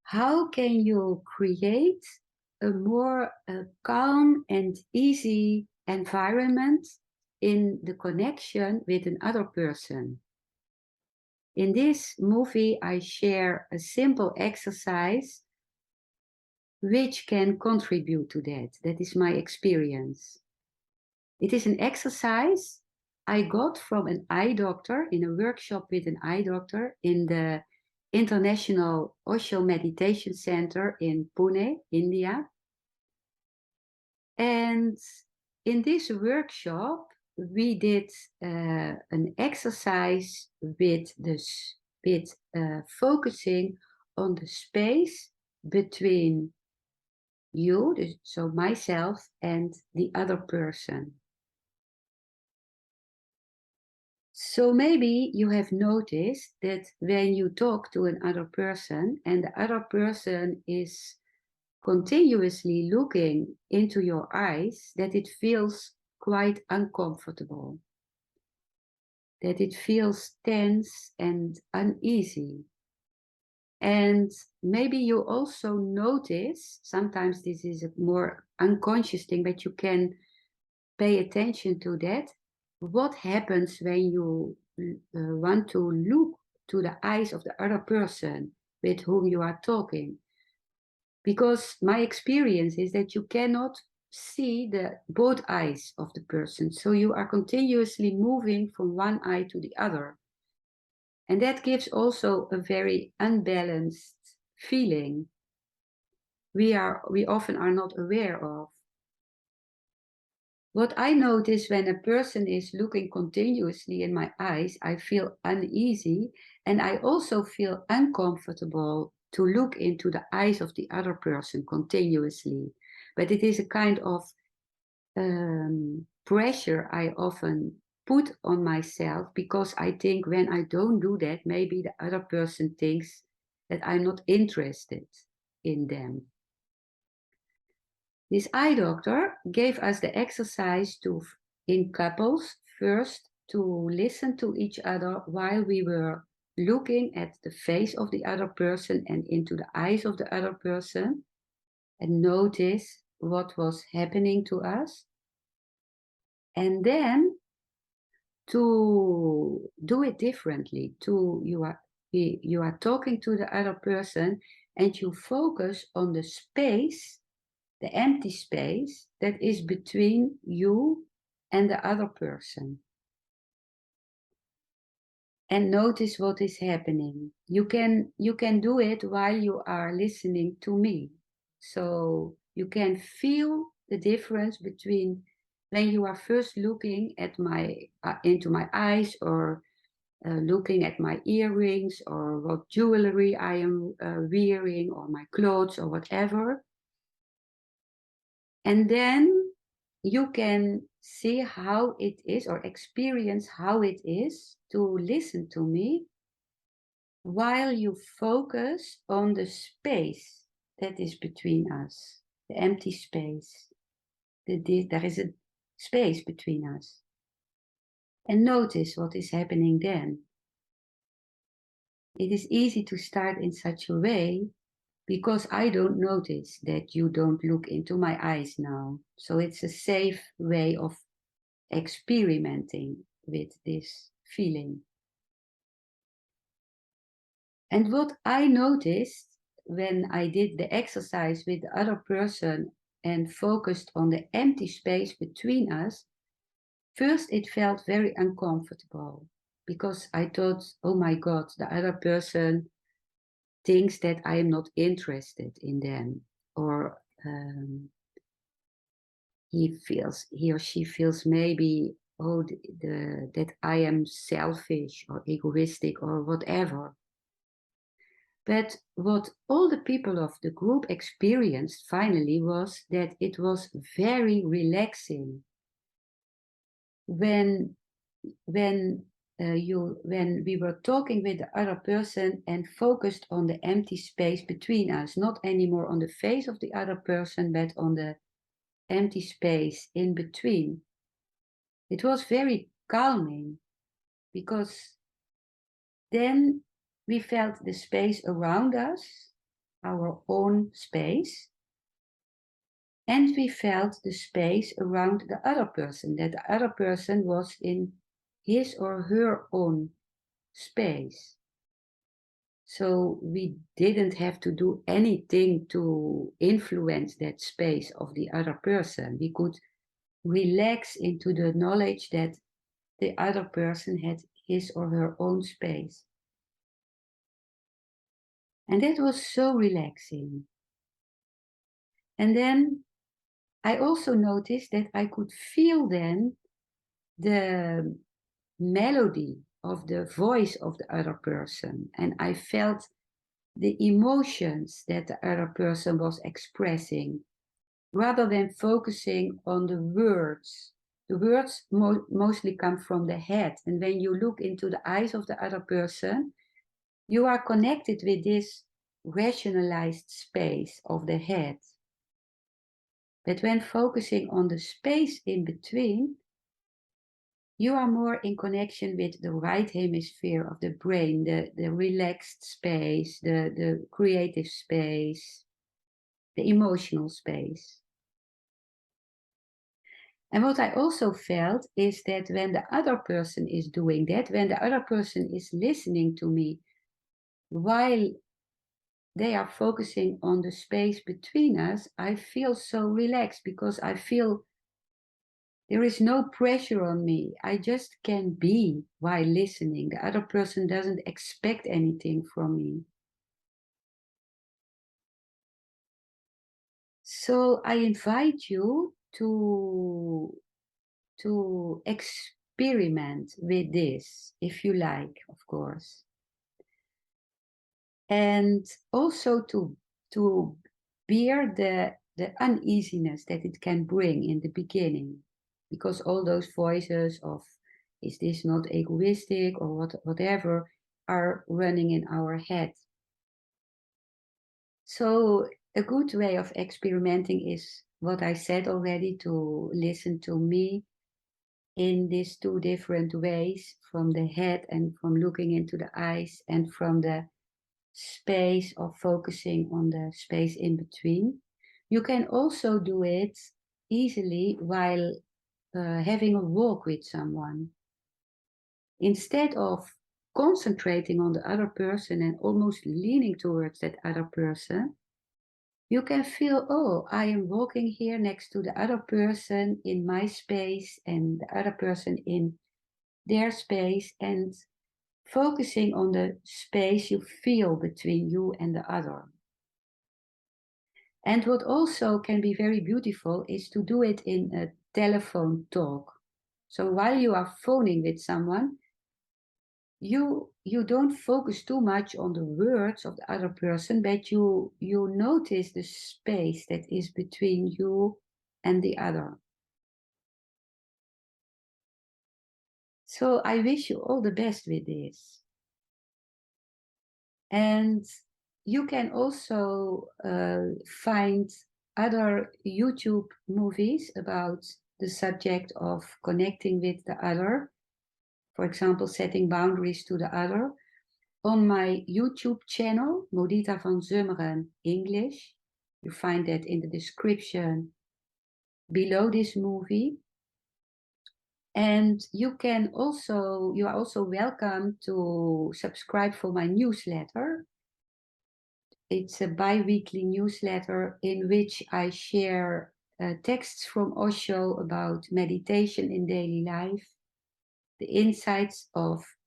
how can you create a more calm and easy environment in the connection with another person? In this movie, I share a simple exercise which can contribute to that. That is my experience. It is an exercise I got from an eye doctor in a workshop with an eye doctor in the International Osho Meditation Center in Pune, India. And in this workshop, we did an exercise with focusing on the space between you, so myself, and the other person. So maybe you have noticed that when you talk to another person and the other person is continuously looking into your eyes, that it feels quite uncomfortable, that it feels tense and uneasy. And maybe you also notice, sometimes this is a more unconscious thing, but you can pay attention to that. What happens when you want to look to the eyes of the other person with whom you are talking? Because my experience is that you cannot see both eyes of the person. So you are continuously moving from one eye to the other. And that gives also a very unbalanced feeling we often are not aware of. What I notice when a person is looking continuously in my eyes, I feel uneasy, and I also feel uncomfortable to look into the eyes of the other person continuously. But it is a kind of pressure I often put on myself, because I think when I don't do that, maybe the other person thinks that I'm not interested in them. This eye doctor gave us the exercise in couples, first to listen to each other while we were looking at the face of the other person and into the eyes of the other person, and notice what was happening to us. And then to do it differently. You are talking to the other person and you focus on the space, the empty space that is between you and the other person. And notice what is happening. You can do it while you are listening to me. So you can feel the difference between when you are first looking at into my eyes, or looking at my earrings, or what jewelry I am wearing, or my clothes, or whatever. And then you can see how it is, or experience how it is to listen to me while you focus on the space that is between us, the empty space. There is a space between us. And notice what is happening then. It is easy to start in such a way because I don't notice that you don't look into my eyes now. So it's a safe way of experimenting with this feeling. And what I noticed when I did the exercise with the other person and focused on the empty space between us, first it felt very uncomfortable, because I thought, oh my God, the other person thinks that I am not interested in them, or he or she feels maybe, oh, that I am selfish or egoistic or whatever. But what all the people of the group experienced finally was that it was very relaxing. When we were talking with the other person and focused on the empty space between us, not anymore on the face of the other person, but on the empty space in between. It was very calming, because then we felt the space around us, our own space, and we felt the space around the other person, that the other person was in his or her own space. So we didn't have to do anything to influence that space of the other person. We could relax into the knowledge that the other person had his or her own space. And that was so relaxing. And then I also noticed that I could feel then the melody of the voice of the other person. And I felt the emotions that the other person was expressing rather than focusing on the words. The words mostly come from the head. And when you look into the eyes of the other person, you are connected with this rationalized space of the head. But when focusing on the space in between, you are more in connection with the right hemisphere of the brain, the relaxed space, the creative space, the emotional space. And what I also felt is that when the other person is doing that, when the other person is listening to me while they are focusing on the space between us, I feel so relaxed because I feel there is no pressure on me. I just can be while listening. The other person doesn't expect anything from me. So I invite you to experiment with this, if you like, of course. And also to bear the uneasiness that it can bring in the beginning, because all those voices of is this not egoistic or whatever are running in our head. So a good way of experimenting is what I said already, to listen to me in these two different ways, from the head and from looking into the eyes, and from the space of focusing on the space in between. You can also do it easily while having a walk with someone. Instead of concentrating on the other person and almost leaning towards that other person, you can feel, oh, I am walking here next to the other person in my space and the other person in their space, and focusing on the space you feel between you and the other. And what also can be very beautiful is to do it in a telephone talk. So while you are phoning with someone, you don't focus too much on the words of the other person, but you notice the space that is between you and the other. So I wish you all the best with this. And you can also find other YouTube movies about the subject of connecting with the other. For example, setting boundaries to the other. On my YouTube channel, Modita van Zummeren English. You find that in the description below this movie. And you are also welcome to subscribe for my newsletter. It's a bi-weekly newsletter in which I share texts from Osho about meditation in daily life, the insights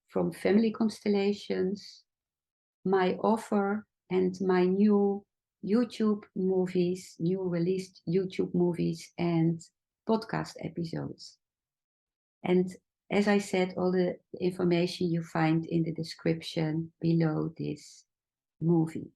from family constellations, my offer, and my new YouTube movies, new released YouTube movies and podcast episodes. And as I said, all the information you find in the description below this movie.